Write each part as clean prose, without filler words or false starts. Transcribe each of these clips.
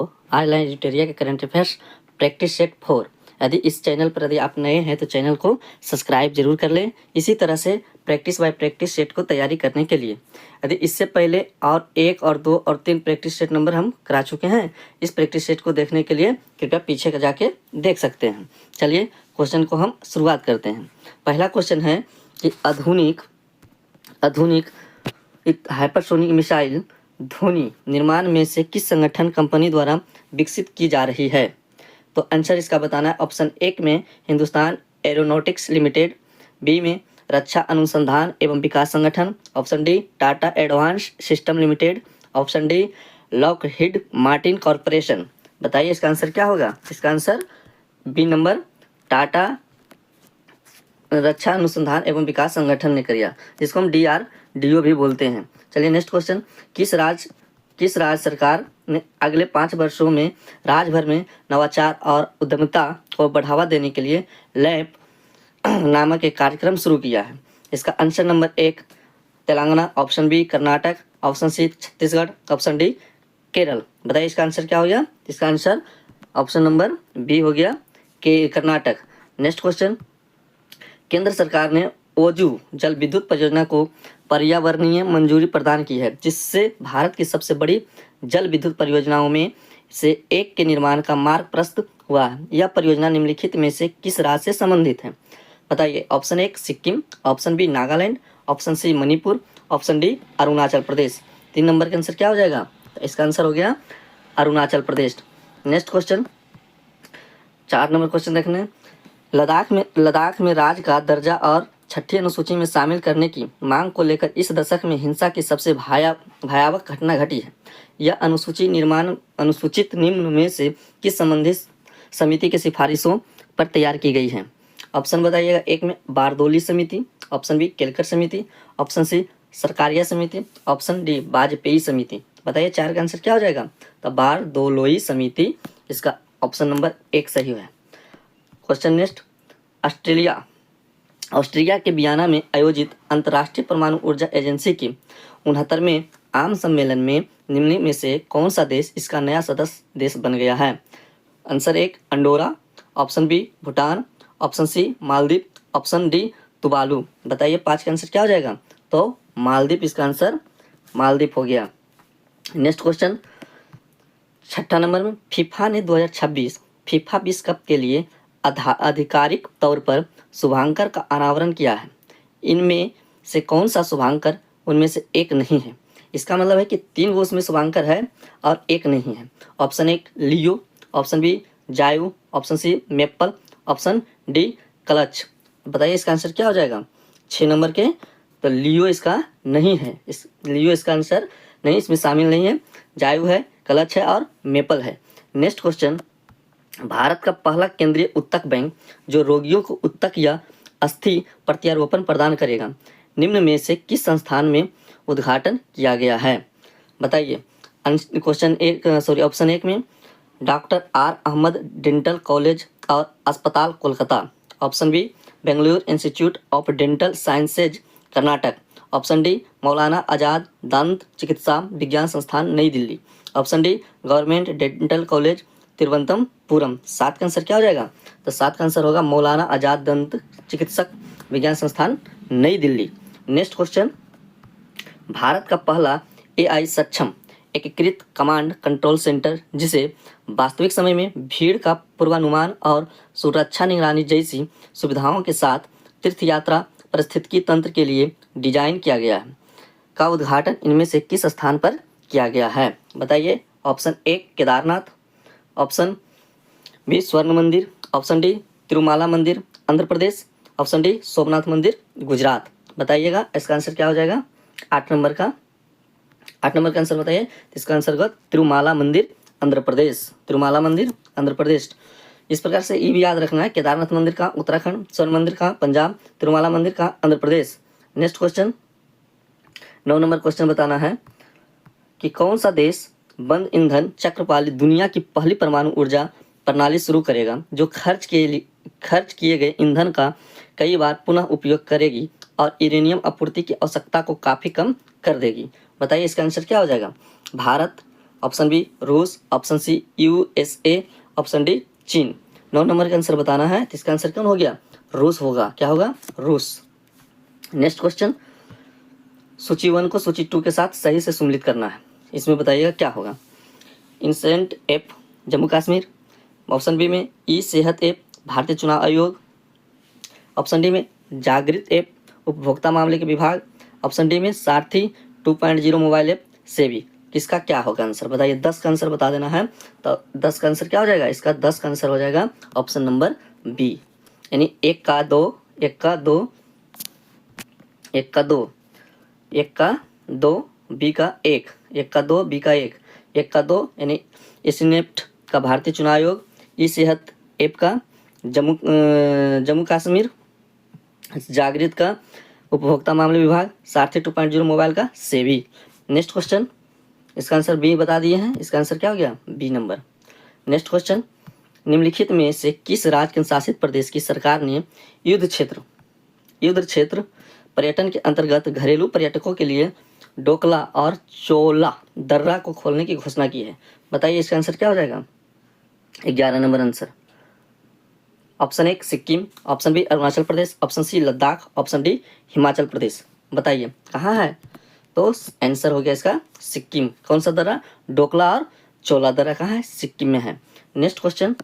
Online एडिटोरिया के current affairs practice set 4। यदि इस चैनल पर यदि आप नए हैं तो चैनल को सब्सक्राइब जरूर कर लें। इसी तरह से प्रैक्टिस बाय प्रैक्टिस सेट को तैयारी करने के लिए यदि इससे पहले और 1 और 2 और 3 प्रैक्टिस सेट नंबर हम करा चुके हैं। इस प्रैक्टिस सेट को देखने के लिए कृपया पीछे का जाके देख सकते हैं। चलिए क्वेश्चन को हम शुरुआत करते हैं। पहला क्वेश्चन है कि आधुनिक हाइपरसोनिक मिसाइल ध्वनि निर्माण में से किस संगठन कंपनी द्वारा विकसित की जा रही है? तो आंसर इसका बताना है। ऑप्शन 1 में हिंदुस्तान एरोनॉटिक्स लिमिटेड, बी में रक्षा अनुसंधान एवं विकास संगठन, option D Tata advance system limited, option D Lockheed Martin corporation. बताइए इसका आंसर क्या होगा? इसका आंसर बी नंबर टाटा रक्षा अनुसंधान एवं विकास संगठन ने किया, जिसको हम DRDO भी बोलते हैं। चलिए नेक्स्ट क्वेश्चन, किस राज्य सरकार ने अगले 5 वर्षों में राज्य भर में नवाचार और उद्यमिता को बढ़ावा देने के लिए लैप नामक एक कार्यक्रम शुरू किया है? इसका answer number 1 Telangana, option B Karnataka, option C Chhattisgarh, option D Kerala. बताइए इसका आंसर क्या हो गया? इसका आंसर ऑप्शन नंबर बी हो गया कर्नाटक। नेक्स्ट क्वेश्चन, केंद्र सरकार ने ओजू जल विद्युत परियोजना को पर्यावरणीय मंजूरी प्रदान की है, जिससे भारत की सबसे बड़ी जल विद्युत परियोजनाओं में से एक के निर्माण का मार्ग प्रशस्त हुआ है। यह परियोजना निम्नलिखित में से किस राज्य से संबंधित है? बताइए। Option 1 Sikkim, option B Nagaland, option C Manipur, option D Arunachal Pradesh. 3 number का आंसर क्या हो जाएगा? तो इसका आंसर हो गया Arunachal Pradesh. Next question, 4 number question देखने। लद्दाख में राज्य का दर्जा और 6ठी अनुसूची में शामिल करने की मांग को लेकर इस दशक में हिंसा की सबसे भयावह घटना घटी है। यह अनुसूची अनुसूचित निम्न में से किस संबंधित समिति की सिफारिशों पर तैयार की गई है? ऑप्शन बताइएगा। 1 में बारदोली समिति, ऑप्शन बी केलकर समिति, ऑप्शन सी सरकारिया समिति, ऑप्शन डी वाजपेयी समिति। बताइए 4 का आंसर क्या हो जाएगा? तो बारदोलोई समिति इसका ऑप्शन नंबर 1 सही है। क्वेश्चन नेक्स्ट, ऑस्ट्रिया के वियना में आयोजित अंतर्राष्ट्रीय परमाणु ऊर्जा एजेंसी की 69वें आम सम्मेलन में निम्न में से कौन सा देश इसका नया सदस्य देश बन गया है? Answer 1 Andorra, option B Bhutan, option C Maldives, option D Tuvalu. बताइए 5 का आंसर क्या हो जाएगा? तो मालदीव इसका आंसर मालदीव हो गया। नेक्स्ट क्वेश्चन, 6ठा नंबर में फीफा ने 2026 फीफा विश्व कप के लिए आधिकारिक तौर पर शुभांकर का अनावरण किया है। इनमें से कौन सा शुभांकर उनमें से एक नहीं है? इसका मतलब है कि 3 वो उसमें शुभांकर है और एक नहीं है। ऑप्शन 1 लियो, ऑप्शन बी जायू, option C maple, option D clutch. बताइए इसका आंसर क्या हो जाएगा? 6 नंबर के तो लियो इसका नहीं है। लियो इसका आंसर नहीं, इसमें शामिल नहीं है। जायू है, क्लच है और मेपल है। नेक्स्ट क्वेश्चन, भारत का पहला केंद्रीय ऊतक बैंक जो रोगियों को ऊतक या अस्थि प्रत्यारोपण प्रदान करेगा, निम्न में से किस संस्थान में उद्घाटन किया गया है? बताइए। ऑप्शन 1 में doctor R Ahmed dental college और अस्पताल Kolkata, option B Bengaluru institute of dental sciences Karnataka, option D Maulana Azad दंत चिकित्सा विज्ञान संस्थान नई Delhi, option D government dental college Thiruvananthapuram. 7 का आंसर क्या हो जाएगा? तो 7 का आंसर होगा मौलाना आजाद दंत चिकित्सक विज्ञान संस्थान नई दिल्ली। नेक्स्ट क्वेश्चन, भारत का पहला AI सक्षम एकीकृत कमांड कंट्रोल सेंटर, जिसे वास्तविक समय में भीड़ का पूर्वानुमान और सुरक्षा निगरानी जैसी सुविधाओं के साथ तीर्थ यात्रा पारिस्थितिकी तंत्र के लिए डिजाइन किया गया है, का उद्घाटन इनमें से किस स्थान पर किया गया है? बताइए। ऑप्शन 1 केदारनाथ, ऑप्शन बी स्वर्ण मंदिर, ऑप्शन डी तिरुमाला मंदिर आंध्र प्रदेश, ऑप्शन डी सोमनाथ मंदिर गुजरात। बताइएगा इसका आंसर क्या हो जाएगा? 8 नंबर का आंसर बताइए। इसका आंसर होगा तिरुमाला मंदिर आंध्र प्रदेश। तिरुमाला मंदिर आंध्र प्रदेश। इस प्रकार से ये भी याद रखना है, केदारनाथ मंदिर का उत्तराखंड, स्वर्ण मंदिर का पंजाब, तिरुमाला मंदिर का Andhra Pradesh. Next question, 9 number question बताना है कि कौन सा देश बंद ईंधन चक्र वाली दुनिया की पहली परमाणु ऊर्जा प्रणाली शुरू करेगा, जो खर्च किए गए ईंधन का कई बार पुनः उपयोग करेगी और यूरेनियम आपूर्ति की आवश्यकता को काफ़ी कम कर देगी? बताइए इसका आंसर क्या हो जाएगा? भारत, ऑप्शन बी रूस, option C USA, option D चीन। 9 नंबर का आंसर बताना है, तो इसका आंसर कौन हो गया? रूस होगा। क्या होगा? रूस। नेक्स्ट क्वेश्चन, सूची 1 को सूची 2 के साथ सही से सम्मिलित करना है। इसमें बताइएगा क्या होगा। इंसेंट app Jammu Kashmir, option B में ई सेहत ऐप भारतीय चुनाव आयोग, ऑप्शन डी में जागृत ऐप उपभोक्ता मामले के विभाग, ऑप्शन डी में सारथी 2.0 मोबाइल ऐप सेवी। किसका क्या होगा आंसर बताइए। 10 का आंसर बता देना है, तो 10 का आंसर क्या हो जाएगा? इसका 10 का आंसर हो जाएगा ऑप्शन नंबर बी, यानी 1 का 2, 1 का 2, 1 का 2, 1 का 2, बी का 1, 1 का 2, बी का 1, 1 का 2, यानी एसीनेप्ट का भारतीय चुनाव आयोग, ई सेहत ऐप का जम्मू कश्मीर, जागृत का उपभोक्ता मामले विभाग, सारथी 2.0 मोबाइल का सेवी। नेक्स्ट क्वेश्चन, इसका आंसर बी बता दिए हैं, इसका आंसर क्या हो गया? B number. नेक्स्ट क्वेश्चन, निम्नलिखित में से किस राज्य केंद्र शासित प्रदेश की सरकार ने युद्ध क्षेत्र पर्यटन के अंतर्गत घरेलू पर्यटकों के लिए डोकला और चोला दर्रा को खोलने की घोषणा की है? बताइए इसका आंसर क्या हो जाएगा? 11 number answer. Option 1 Sikkim, option B Arunachal Pradesh, option C Ladakh, option D Himachal Pradesh. बताइए कहाँ है? तो आंसर हो गया इसका सिक्किम। कौन सा दर्रा? डोकला और चोला दर्रा कहाँ है? सिक्किम में है। नेक्स्ट क्वेश्चन,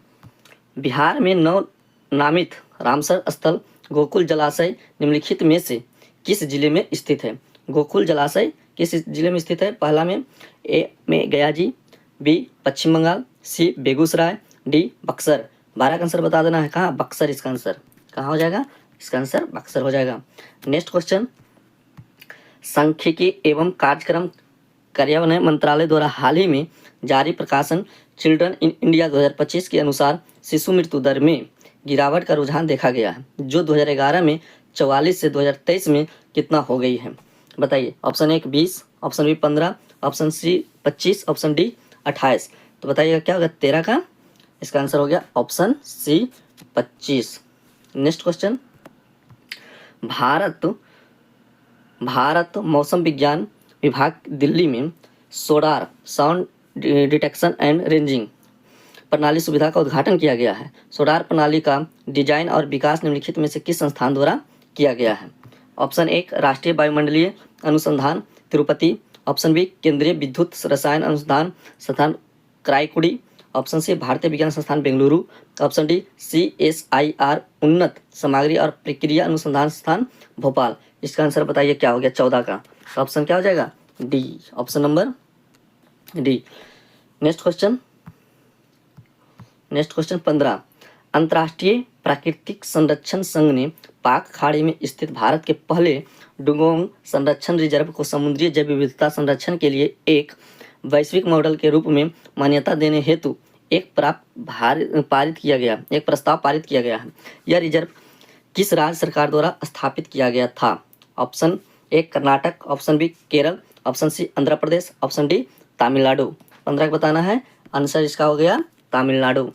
बिहार में नवनामित रामसर स्थल गोकुल जलाशय निम्नलिखित में से किस जिले में स्थित है? गोकुल जलाशय किस जिले में स्थित है? पहला में ए में गया जी, बी पश्चिम बंगाल, सी बेगूसराय, डी बक्सर। 12 का आंसर बता देना है। कहाँ? बक्सर। इसका आंसर कहाँ हो जाएगा? इसका आंसर बक्सर हो जाएगा। नेक्स्ट क्वेश्चन, सांख्यिकी एवं कार्यक्रम कार्यान्वयन मंत्रालय द्वारा हाल ही में जारी प्रकाशन चिल्ड्रन इन इंडिया 2025 के अनुसार शिशु मृत्यु दर में गिरावट का रुझान देखा गया है, जो 2011 में 44 से 2023 में कितना हो गई है? बताइए। Option 1 20, option B 15, option C 25, option D 28। तो बताइएगा क्या होगा? 13 का इसका आंसर हो गया option C 25। Next question, Bharat मौसम विज्ञान विभाग दिल्ली में SODAR sound detection and ranging प्रणाली सुविधा का उद्घाटन किया गया है। सोडार प्रणाली का डिजाइन और विकास निम्नलिखित में से किस संस्थान द्वारा किया गया है? ऑप्शन 1 राष्ट्रीय वायुमंडलीय अनुसंधान तिरुपति, ऑप्शन बी केंद्रीय विद्युत रसायन अनुसंधान संस्थान क्राईकुडी, ऑप्शन सी भारतीय विज्ञान संस्थान बेंगलुरु, ऑप्शन डी CSIR उन्नत सामग्री और प्रक्रिया अनुसंधान संस्थान भोपाल। इसका आंसर बताइए क्या हो गया? 14 का ऑप्शन क्या हो जाएगा? D, option number D. Next question 15, अंतर्राष्ट्रीय प्राकृतिक संरक्षण संघ ने पाक खाड़ी में स्थित भारत के पहले डुगोंग संरक्षण रिजर्व को समुद्री जैव विविधता संरक्षण के लिए एक वैश्विक मॉडल के रूप में मान्यता देने हेतु एक प्रस्ताव पारित किया गया है। यह रिजर्व किस राज्य सरकार द्वारा स्थापित किया गया था? Option 1 Karnataka, option B Kerala, option C Andhra Pradesh, option D Tamil Nadu. 15 का बताना है। आंसर इसका हो गया तमिलनाडु।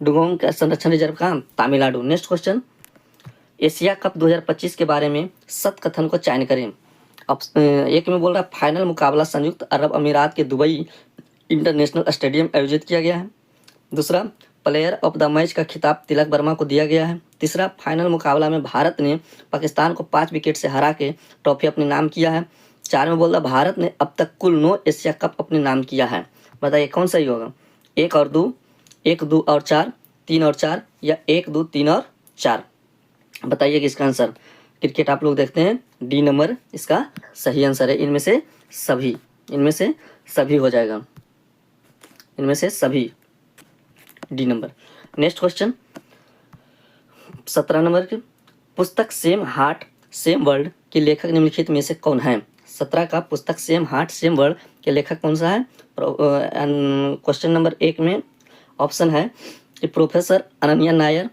डुगोंग का संरक्षण रिजर्व कहाँ? Tamil Nadu. Next question, Asia cup 2025 के बारे में सत कथन को चयन करें। एक में बोल रहा है फाइनल मुकाबला संयुक्त अरब अमीरात के दुबई इंटरनेशनल स्टेडियम आयोजित किया गया है। दूसरा, प्लेयर ऑफ द मैच का खिताब तिलक वर्मा को दिया गया है। तीसरा, फाइनल मुकाबला में भारत ने पाकिस्तान को 5 विकेट से हरा के ट्रॉफी अपने नाम किया है। 4 में बोल रहा भारत ने अब तक कुल 9 एशिया कप अपने नाम किया है। बताइए कौन सही होगा? 1 और 2, 1 2 और 4, 3 और 4 या 1 2 3 और 4? बताइए कि इसका आंसर। क्रिकेट आप लोग देखते हैं, डी नंबर इसका सही आंसर है। इनमें से सभी हो जाएगा, इनमें से सभी, D number. Next question 17 number की पुस्तक सेम हार्ट सेम वर्ल्ड के लेखक निम्नलिखित में से कौन है? 17 का पुस्तक सेम हार्ट सेम वर्ल्ड के लेखक कौन सा है? क्वेश्चन नंबर 1 में ऑप्शन है कि professor Ananya Nair,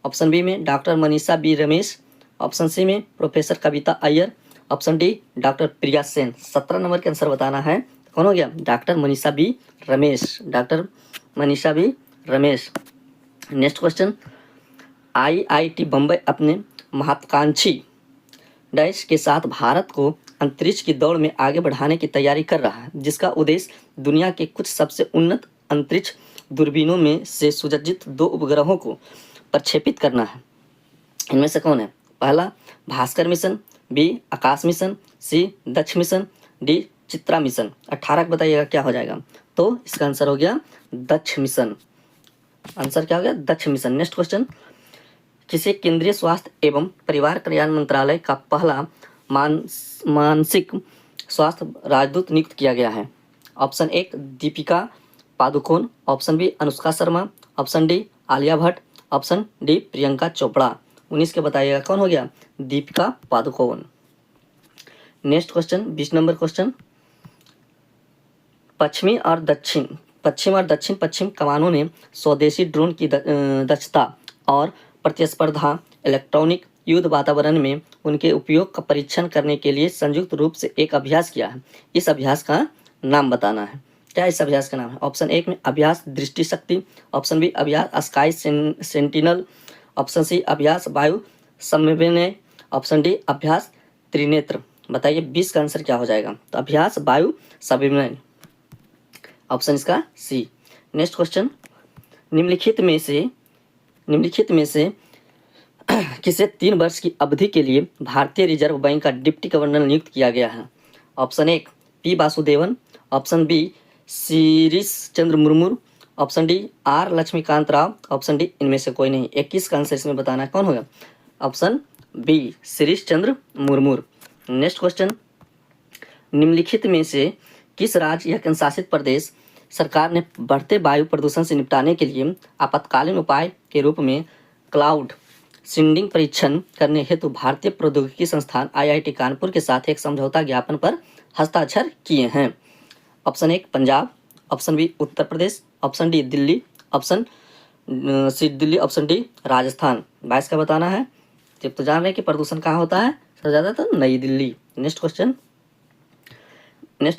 option B में doctor Manisha B Ramesh, option C में professor Kavita Iyer, option D doctor Priya Sen. 17 number के आंसर बताना है। कौन हो गया? Doctor Manisha B Ramesh, doctor Manisha B Ramesh. Next question, IIT Bombay अपने महत्वाकांक्षी डैश के साथ भारत को अंतरिक्ष की दौड़ में आगे बढ़ाने की तैयारी कर रहा है, जिसका उद्देश्य दुनिया के कुछ सबसे उन्नत अंतरिक्ष दूरबीनों में से सुसज्जित 2 उपग्रहों को प्रक्षेपित करना है। इनमें से कौन है? पहला भास्कर मिशन, बी आकाश मिशन, सी दक्ष मिशन, डी चित्रा मिशन। 18 को बताइएगा क्या हो जाएगा। तो इसका आंसर हो गया दक्ष मिशन। आंसर क्या हो गया? दक्ष मिशन। नेक्स्ट क्वेश्चन, किसे केंद्रीय स्वास्थ्य एवं परिवार कल्याण मंत्रालय का पहला मानसिक स्वास्थ्य राजदूत नियुक्त किया गया है? Option 1 Deepika Padukone, option B Anushka Sharma, option D Alia Bhatt, option D Priyanka Chopra. 19 के बताइएगा कौन हो गया? Deepika Padukone. Next question 20 number question, पश्चिम और दक्षिण पश्चिम कमानों ने स्वदेशी ड्रोन की दक्षता और प्रतिस्पर्धा इलेक्ट्रॉनिक युद्ध वातावरण में उनके उपयोग का परीक्षण करने के लिए संयुक्त रूप से एक अभ्यास किया है। इस अभ्यास का नाम बताना है। क्या इस अभ्यास का नाम है? ऑप्शन 1 में अभ्यास दृष्टि शक्ति, ऑप्शन बी अभ्यास स्काई सेंटिनल, ऑप्शन सी अभ्यास वायु संवेदनय, ऑप्शन डी अभ्यास त्रिनेत्र। बताइए 20 का आंसर क्या हो जाएगा? तो अभ्यास वायु संवेदनय, ऑप्शन इसका सी। नेक्स्ट क्वेश्चन, निम्नलिखित में से किसे 3 वर्ष की अवधि के लिए भारतीय रिजर्व बैंक का डिप्टी गवर्नर नियुक्त किया गया है? Option 1 P Vasudevan, option B Shirish Chandra Murmu, option D R Laxmikant Rao, option D इनमें से कोई नहीं। 21 का आंसर इसमें बताना है कौन होगा? Option B Shirish Chandra Murmu. Next question, निम्नलिखित में से किस राज्य या केंद्र शासित प्रदेश सरकार ने बढ़ते वायु प्रदूषण से निपटाने के लिए आपातकालीन उपाय के रूप में क्लाउड सीडिंग परीक्षण करने हेतु भारतीय प्रौद्योगिकी संस्थान IIT कानपुर के साथ एक समझौता ज्ञापन पर हस्ताक्षर किए हैं? Option 1 Punjab, option B Uttar Pradesh, option D Delhi, option C Delhi, option D Rajasthan. 22 का बताना है। जब तो जान रहे हैं कि प्रदूषण कहाँ होता है सबसे ज़्यादा? तो नई दिल्ली। नेक्स्ट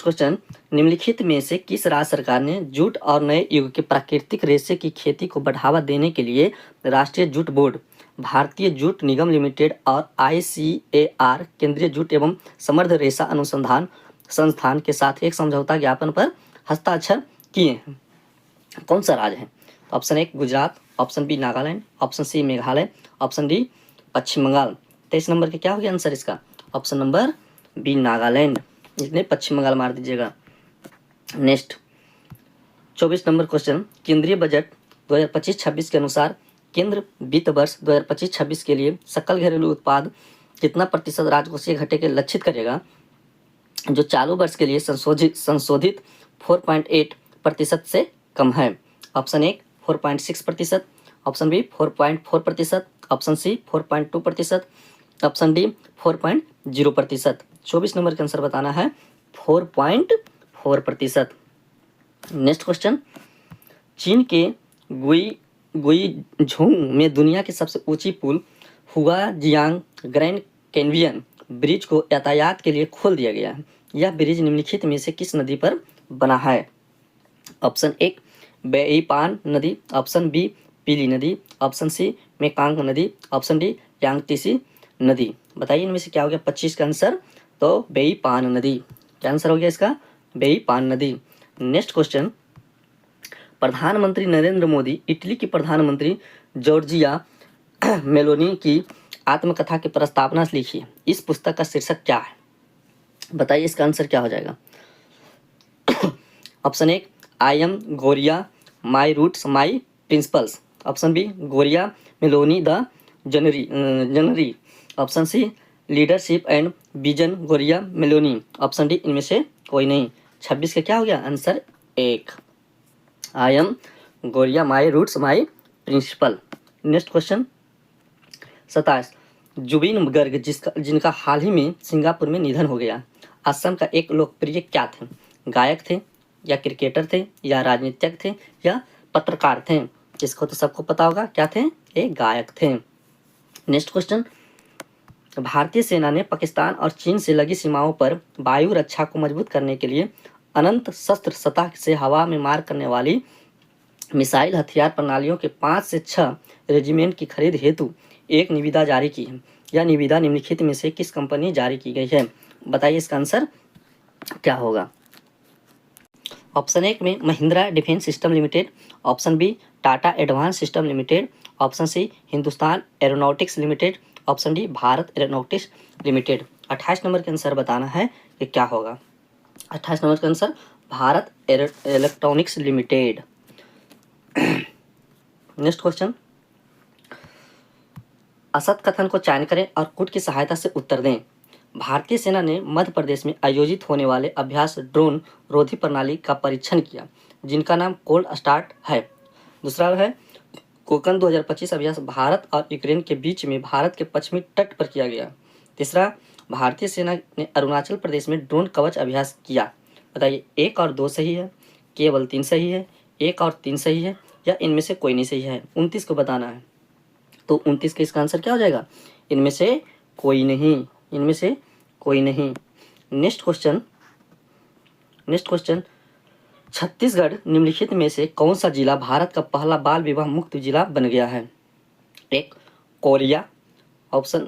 क्वेश्चन, निम्नलिखित में से किस राज्य सरकार ने जूट और नए युग के प्राकृतिक रेशे की खेती को बढ़ावा देने के लिए राष्ट्रीय जूट बोर्ड, भारतीय जूट निगम लिमिटेड और ICAR केंद्रीय जूट एवं समृद्ध रेशा अनुसंधान संस्थान के साथ एक समझौता ज्ञापन पर हस्ताक्षर किए हैं? कौन सा राज्य है? Option 1 Gujarat, option B Nagaland, option C Meghalaya, option D Paschim Bangal. 23 number के क्या हो गया आंसर इसका? ऑप्शन नंबर बी नागालैंड, इसलिए पश्चिम बंगाल मार दीजिएगा। नेक्स्ट 24 नंबर क्वेश्चन, केंद्रीय बजट 2025-26 के अनुसार केंद्र वित्त वर्ष 2025-26 के लिए सकल घरेलू उत्पाद कितना प्रतिशत राजकोषीय घाटे के लक्षित करेगा, जो चालू वर्ष के लिए संशोधित 4.8% से कम है? Option 1 4.6%, option B 4.4%, option C 4.2%, option D 4.0%। 24 number का आंसर बताना है 4.4%। नेक्स्ट क्वेश्चन, चीन के गुइझोंग में दुनिया की सबसे ऊंची पुल हुआजियांग ग्रैंड कैन्यन ब्रिज को यातायात के लिए खोल दिया गया है। यह ब्रिज निम्नलिखित में से किस नदी पर बना है? ऑप्शन 1 बेईपान नदी, ऑप्शन बी पीली नदी, ऑप्शन सी मेकांग नदी, ऑप्शन डी यांगतीसी नदी। बताइए इनमें से क्या हो गया 25 का आंसर? तो बेईपान नदी। क्या आंसर हो गया इसका? बेईपान नदी। नेक्स्ट क्वेश्चन, प्रधानमंत्री नरेंद्र मोदी इटली की प्रधानमंत्री जॉर्जिया मेलोनी की आत्मकथा की प्रस्तावना लिखी। इस पुस्तक का शीर्षक क्या है? बताइए इसका आंसर क्या हो जाएगा? Option 1 I am Goriya my roots my principles, option B Goriya Meloni the जनरी, option C leadership and vision Goriya Meloni, option D इनमें से कोई नहीं। 26 का क्या हो गया answer? 1 I am Goriya my roots my principal. Next question 27, Zubin Garg जिनका हाल ही में सिंगापुर में निधन हो गया, असम का एक लोकप्रिय क्या थे? गायक थे या क्रिकेटर थे या राजनीतिज्ञ थे या पत्रकार थे? इसको तो सबको पता होगा, क्या थे? ये गायक थे। नेक्स्ट क्वेश्चन, भारतीय सेना ने पाकिस्तान और चीन से लगी सीमाओं पर वायु रक्षा को मजबूत करने के लिए अनंत शस्त्र सतह से हवा में मार करने वाली मिसाइल हथियार प्रणालियों के 5 से 6 रेजिमेंट की खरीद हेतु एक निविदा जारी की है। यह निविदा निम्नलिखित में से किस कंपनी जारी की गई है? बताइए इसका आंसर क्या होगा। ऑप्शन 1 में Mahindra defence system limited, option B Tata advance system limited, option C Hindustan aeronautics limited, option D Bharat aeronautics limited. 28 number के आंसर बताना है कि क्या होगा। 28 नंबर का answer Bharat electronics limited. Next question, असत कथन को चयन करें और कुट की सहायता से उत्तर दें। भारतीय सेना ने मध्य प्रदेश में आयोजित होने वाले अभ्यास ड्रोन रोधी प्रणाली का परीक्षण किया, जिनका नाम कोल्ड स्टार्ट है। दूसरा है कोकन 2025 अभ्यास भारत और यूक्रेन के बीच में भारत के पश्चिमी तट पर किया गया। तीसरा, भारतीय सेना ने अरुणाचल प्रदेश में ड्रोन कवच अभ्यास किया। बताइए 1 और 2 सही है, केवल 3 सही है, 1 और 3 सही है, या इनमें से कोई नहीं सही है। 29 को बताना है, तो 29 का इसका आंसर क्या हो जाएगा, इनमें से कोई नहीं, इनमें से कोई नहीं। नेक्स्ट क्वेश्चन, छत्तीसगढ़ निम्नलिखित में से कौन सा जिला भारत का पहला बाल विवाह मुक्त जिला बन गया है। 1 Korea, option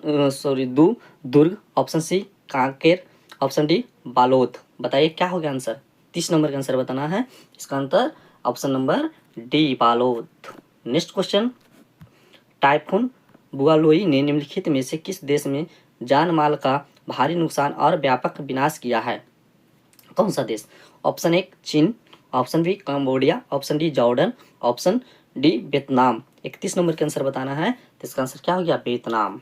2 Durg, option C Kanker, option D Balod. बताइए क्या हो गया आंसर। 30 नंबर का आंसर बताना है, इसका answer option number D Balod. Next question, typhoon Bualoi ने निम्नलिखित में से किस देश में जान माल का भारी नुकसान और व्यापक विनाश किया है। कौन सा देश। ऑप्शन 1 चीन, option B Cambodia, option D Jordan, option D Vietnam. 31 number का आंसर बताना है, तो इसका आंसर क्या हो गया, वियतनाम।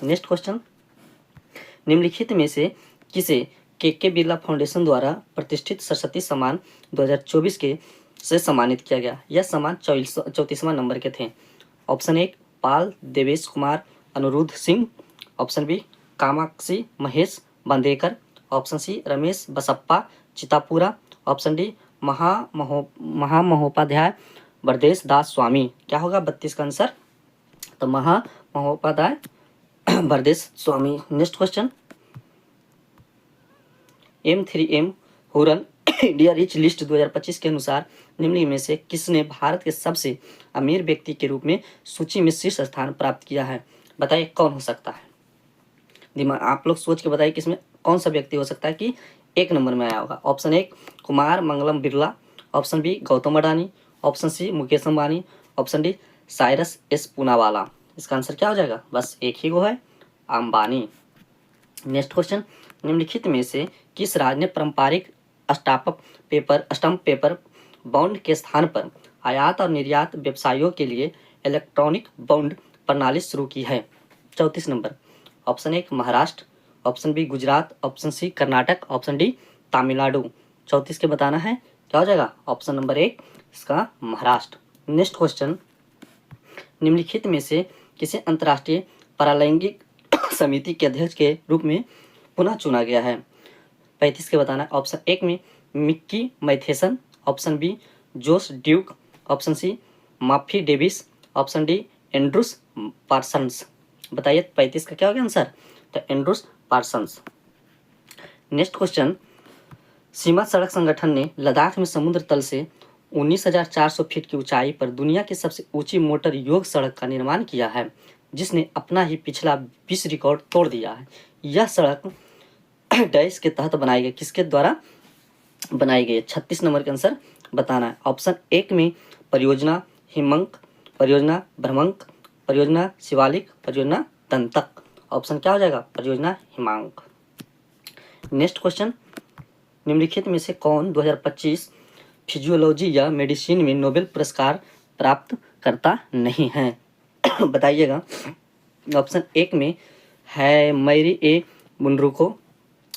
नेक्स्ट क्वेश्चन, निम्नलिखित में से किसे के बिरला फाउंडेशन द्वारा प्रतिष्ठित सरस्वती सम्मान 2024 के से सम्मानित किया गया। यह सम्मान 34वां नंबर के थे। Option 1 Pal Devesh Kumar Anuruddh Singh, option B Kamakshi Mahesh Bandekar, option C Ramesh Basappa Chitapura, option D Mahamahopadhyay Bardesh दास स्वामी। क्या होगा 32 का आंसर, तो Mahamahopadhyay Bardesh Swami. Next question, M3M Hurun India rich list 2025 के अनुसार निम्न में से किसने भारत के सबसे अमीर व्यक्ति के रूप में सूची में शीर्ष स्थान प्राप्त किया है। बताइए कौन हो सकता है। दिमाग आप लोग सोच के बताइए किसमें कौन सा व्यक्ति हो सकता है कि 1 नंबर में आया होगा। Option 1 Kumar Mangalam Birla, option B Gautam Adani, option C Mukesh Ambani, option D Cyrus S Poonawalla. इसका आंसर क्या हो जाएगा, बस एक ही वो है, अंबानी। नेक्स्ट क्वेश्चन, निम्नलिखित में से किस राज्य ने पारंपरिक स्टम्प पेपर बॉन्ड के स्थान पर आयात और निर्यात व्यवसायियों के लिए इलेक्ट्रॉनिक बॉन्ड प्रणाली शुरू की है। 34 number, option 1 Maharashtra, option B Gujarat, option C Karnataka, option D Tamil Nadu. 34 के बताना है, क्या हो जाएगा, ऑप्शन नंबर 1 इसका महाराष्ट्र। नेक्स्ट क्वेश्चन, निम्नलिखित में से किसे अंतर्राष्ट्रीय पैरालैंगिक समिति के अध्यक्ष के रूप में पुनः चुना गया है। 35 के बताना है, ऑप्शन 1 में मिक्की मैथेसन, ऑप्शन बी जोश ड्यूक, ऑप्शन सी माफी Davis, option D Andrews Parsons. बताइए 35 का क्या हो गया आंसर, तो एंड्रूस पार्सन्स। नेक्स्ट क्वेश्चन, सीमा सड़क संगठन ने लद्दाख में समुद्र तल से 19,400 फीट की ऊंचाई पर दुनिया की सबसे ऊंची मोटर योग सड़क का निर्माण किया है, जिसने अपना ही पिछला विश्व रिकॉर्ड तोड़ दिया है। यह सड़क डैश के तहत बनाई गई, किसके द्वारा बनाई गई है। 36 नंबर का आंसर बताना है। ऑप्शन 1 में परियोजना हिमंक, परियोजना भ्रमंक, परियोजना शिवालिक, परियोजना दंतक। ऑप्शन क्या हो जाएगा, परियोजना हिमांक। नेक्स्ट क्वेश्चन, निम्नलिखित में से कौन 2025 फिजियोलॉजी या मेडिसिन में नोबेल पुरस्कार प्राप्त करता नहीं है। बताइएगा। ऑप्शन 1 में है मैरी ए बुनरुको,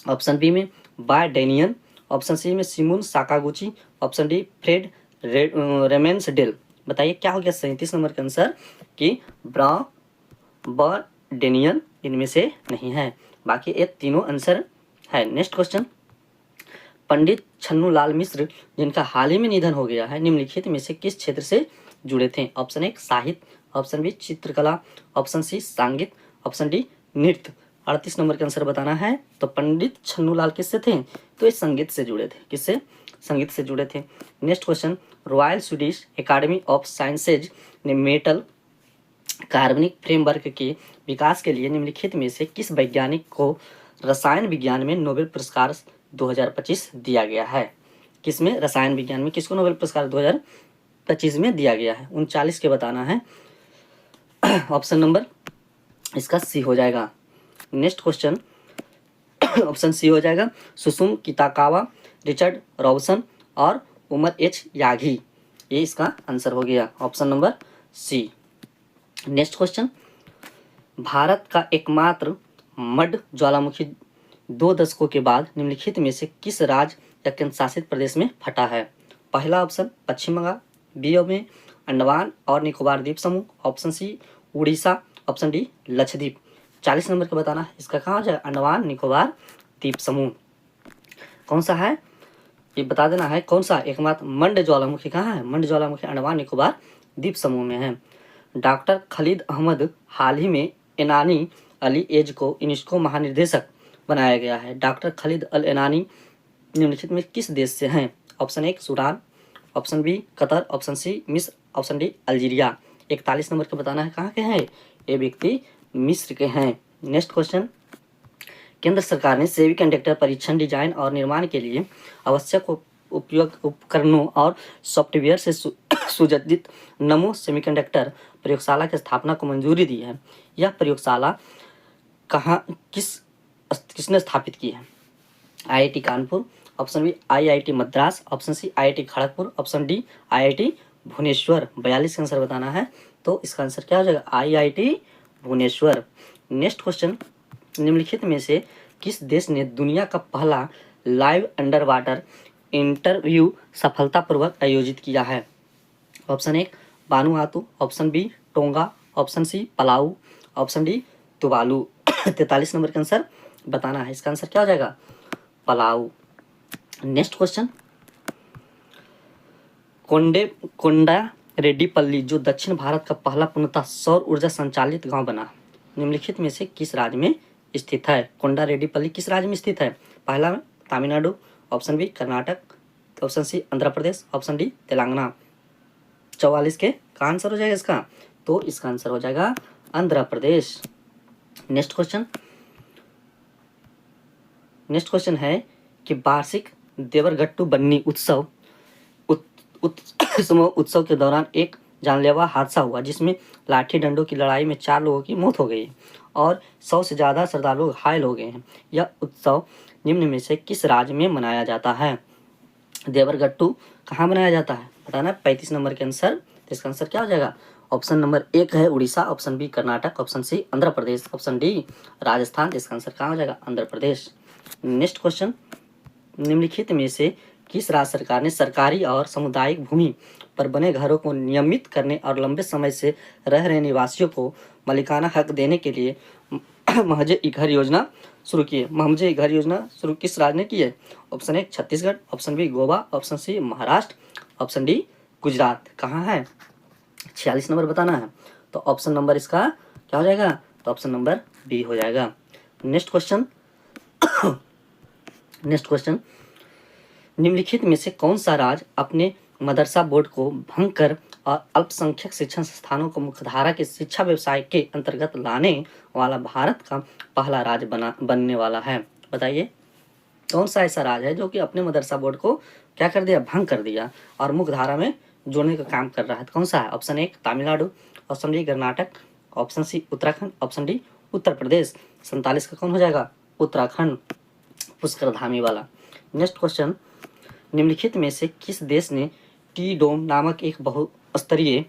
ऑप्शन बी में बाय डेनियन, ऑप्शन सी में Simone Sakaguchi, option D Fred रेमेंसडेल। बताइए क्या हो गया 37 नंबर का आंसर कि डेनियन इनमें से नहीं है, बाकी ये तीनों आंसर है। नेक्स्ट क्वेश्चन, पंडित छन्नूलाल मिश्र जिनका हाल ही में निधन हो गया है, निम्नलिखित में से किस क्षेत्र से जुड़े थे। ऑप्शन 1 साहित्य, ऑप्शन बी चित्रकला, ऑप्शन सी संगीत, ऑप्शन डी नृत्य। 38 नंबर का आंसर बताना है, तो पंडित छन्नूलाल किससे थे, तो ये संगीत से जुड़े थे। किससे, संगीत से जुड़े थे। Next question, royal Swedish academy of sciences ने मेटल कार्बनिक फ्रेमवर्क के विकास के लिए निम्नलिखित में से किस वैज्ञानिक को रसायन विज्ञान में नोबेल पुरस्कार 2025 दिया गया है? किसमें? रसायन विज्ञान में किसको नोबेल पुरस्कार 2025 में दिया गया है? 39 के बताना है। ऑप्शन नंबर इसका सी हो जाएगा। नेक्स्ट क्वेश्चन ऑप्शन सी हो जाएगा। सुसुम किताकावा, रिचर्ड रॉबसन और उमर एच यागी, ये इसका आंसर हो गया option number C. Next question, Bharat का एकमात्र मड ज्वालामुखी 2 दशकों के बाद निम्नलिखित में से किस राज्य या केंद्र शासित प्रदेश में फटा है? पहला ऑप्शन पश्चिम बंगाल, बी में अंडमान और निकोबार द्वीप समूह, option C Orissa, option D Lakshadweep. 40 number का बताना है, इसका कहाँ हो जाएगा? अंडमान निकोबार द्वीप समूह। कौन सा है ये बता देना है, कौन सा एकमात्र मंड ज्वालामुखी कहाँ है? मंड ज्वालामुखी अंडमान निकोबार द्वीप समूह में है। डॉक्टर खलीद अहमद हाल ही में एनानी अली एज को यूनेस्को महानिदेशक बनाया गया है। डॉक्टर खलीद अल एनानी निम्नलिखित में किस देश से हैं? Option 1 Sudan, option B Qatar, option C मिस्र, ऑप्शन डी अल्जीरिया। 41 नंबर का बताना है, कहाँ के हैं ये व्यक्ति? मिस्र के हैं। नेक्स्ट क्वेश्चन, केंद्र सरकार ने सेमीकंडक्टर परीक्षण, डिजाइन और निर्माण के लिए आवश्यक उपयोग उपकरणों और सॉफ्टवेयर से सुसज्जित नमो सेमीकंडक्टर प्रयोगशाला की स्थापना को मंजूरी दी है। यह प्रयोगशाला कहाँ किसने स्थापित की है? IIT Kanpur, option B IIT Madras, option C IIT Kharagpur, option D IIT Bhubaneswar. 42 का आंसर बताना है, तो इसका आंसर क्या हो जाएगा? आईआईटी भुवनेश्वर। नेक्स्ट क्वेश्चन, निम्नलिखित में से किस देश ने दुनिया का पहला लाइव अंडर वाटर इंटरव्यू सफलतापूर्वक आयोजित किया है? Option 1 Vanuatu, option B Tonga, option C Palau, option D Tuvalu. 43 number का आंसर बताना है, इसका आंसर क्या हो जाएगा? Palau. Next question, Konda Reddypalli जो दक्षिण भारत का पहला पूर्णतः सौर ऊर्जा संचालित गांव बना, निम्नलिखित में से किस राज्य में स्थित है? कोंडा रेड्डीपल्ली किस राज्य में स्थित है? पहला में Tamil Nadu, option B Karnataka, option C Andhra Pradesh, option D Telangana. 44 के का आंसर हो जाएगा इसका, तो इसका आंसर हो जाएगा आंध्र प्रदेश। नेक्स्ट क्वेश्चन है कि वार्षिक देवरगट्टू बन्नी उत्सव उत्सव के दौरान एक जानलेवा हादसा हुआ जिसमें लाठी डंडों की लड़ाई में 4 लोगों की मौत हो गई और 100 से ज़्यादा श्रद्धालु घायल हो गए हैं। यह उत्सव निम्न में से किस राज्य में मनाया जाता है? देवरगट्टू कहाँ मनाया जाता है बताना। 35 नंबर के आंसर, तो इसका आंसर क्या हो जाएगा? ऑप्शन नंबर 1 है Orissa, option B Karnataka, option C Andhra Pradesh, option D Rajasthan. इसका आंसर कहाँ हो जाएगा? आंध्र प्रदेश। नेक्स्ट क्वेश्चन, निम्नलिखित में से किस राज्य सरकार ने सरकारी और सामुदायिक भूमि पर बने घरों को नियमित करने और लंबे समय से रह रहे निवासियों को मालिकाना हक देने के लिए महजे घर योजना शुरू की है? महजे घर योजना शुरू किस राज्य ने की है? Option 1 Chhattisgarh, option B Goa, option C Maharashtra, option D Gujarat. कहाँ है? 46 नंबर बताना है, तो ऑप्शन नंबर इसका क्या हो जाएगा? तो ऑप्शन नंबर बी हो जाएगा। नेक्स्ट क्वेश्चन, निम्नलिखित में से कौन सा राज्य अपने मदरसा बोर्ड को भंग कर और अल्पसंख्यक शिक्षण संस्थानों को मुख्यधारा के शिक्षा व्यवसाय के अंतर्गत लाने वाला भारत का पहला राज्य बनने वाला है? बताइए कौन सा ऐसा राज्य है जो कि अपने मदरसा बोर्ड को क्या कर दिया? भंग कर दिया और मुख्यधारा में जोड़ने का काम कर रहा है? कौन सा है? Option 1 Tamil Nadu, option D Karnataka, option C Uttarakhand, option D Uttar Pradesh. 47 का कौन हो जाएगा? उत्तराखंड, पुष्कर धामी वाला। नेक्स्ट क्वेश्चन, निम्नलिखित में से किस देश ने टी डोम नामक एक बहुस्तरीय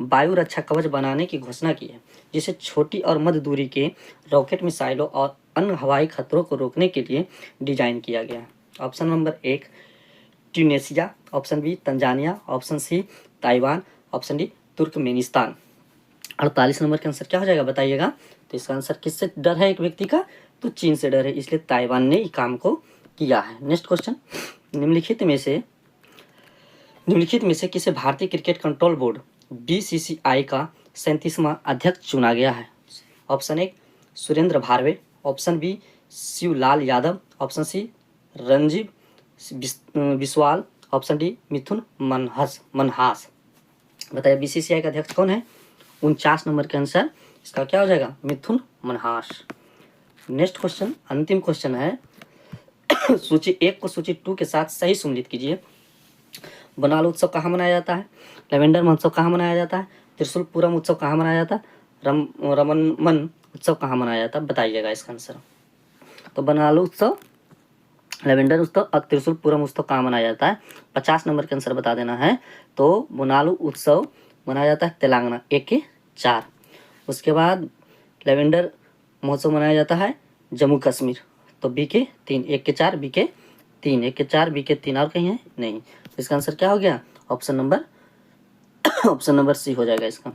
वायु रक्षा कवच बनाने की घोषणा की है जिसे छोटी और मध्य दूरी के रॉकेट मिसाइलों और अन्य हवाई खतरों को रोकने के लिए डिजाइन किया गया है? Option number 1 Tunisia, option B Tanzania, option C Taiwan, option D Turkmenistan. 48 number का आंसर क्या हो जाएगा बताइएगा? तो इसका आंसर किससे डर है एक व्यक्ति का? तो चीन से डर है, इसलिए ताइवान ने ये काम को किया है। नेक्स्ट क्वेश्चन, निम्नलिखित में से किसे भारतीय क्रिकेट कंट्रोल बोर्ड बीसीसीआई का 37वां अध्यक्ष चुना गया है? Option 1 Surendra Bharve, option B Shivlal Yadav, option C Ranjeev Biswal, option D Mithun Manhas. बताइए बीसीसीआई का अध्यक्ष कौन है? 49 नंबर के आंसर इसका क्या हो जाएगा? मिथुन मनहास। नेक्स्ट क्वेश्चन, अंतिम क्वेश्चन है सूची 1 को सूची 2 के साथ सही सम्मिलित कीजिए। बनाल उत्सव कहाँ मनाया जाता है? लेवेंडर महोत्सव कहाँ मनाया जाता है? त्रिशूल पूरम उत्सव कहाँ मनाया जाता है? रमन उत्सव कहाँ मनाया जाता है? बताइएगा इसका आंसर। तो बनालू उत्सव, लेवेंडर उत्सव और त्रिशूल पूरम उत्सव कहाँ मनाया जाता है? 50 नंबर के आंसर बता देना है। तो बनालू उत्सव मनाया जाता है तेलंगाना, 1 के 4। उसके बाद लेवेंडर महोत्सव मनाया जाता है जम्मू कश्मीर, तो बी के 3, 1 के 4, बी के 3, 1 के 4, बी के 3। और कहीं है नहीं, इसका आंसर क्या हो गया? ऑप्शन नंबर सी हो जाएगा इसका।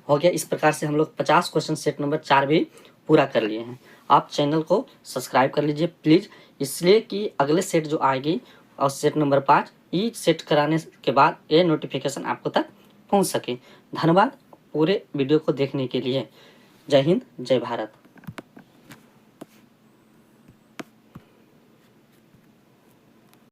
हो गया। इस प्रकार से हम लोग 50 क्वेश्चन सेट नंबर 4 भी पूरा कर लिए हैं। आप चैनल को सब्सक्राइब कर लीजिए प्लीज़, इसलिए कि अगले सेट जो आएगी और सेट नंबर 5 ये सेट कराने के बाद ये नोटिफिकेशन आपको तक पहुंच सके। धन्यवाद पूरे वीडियो को देखने के लिए। जय हिंद, जय भारत।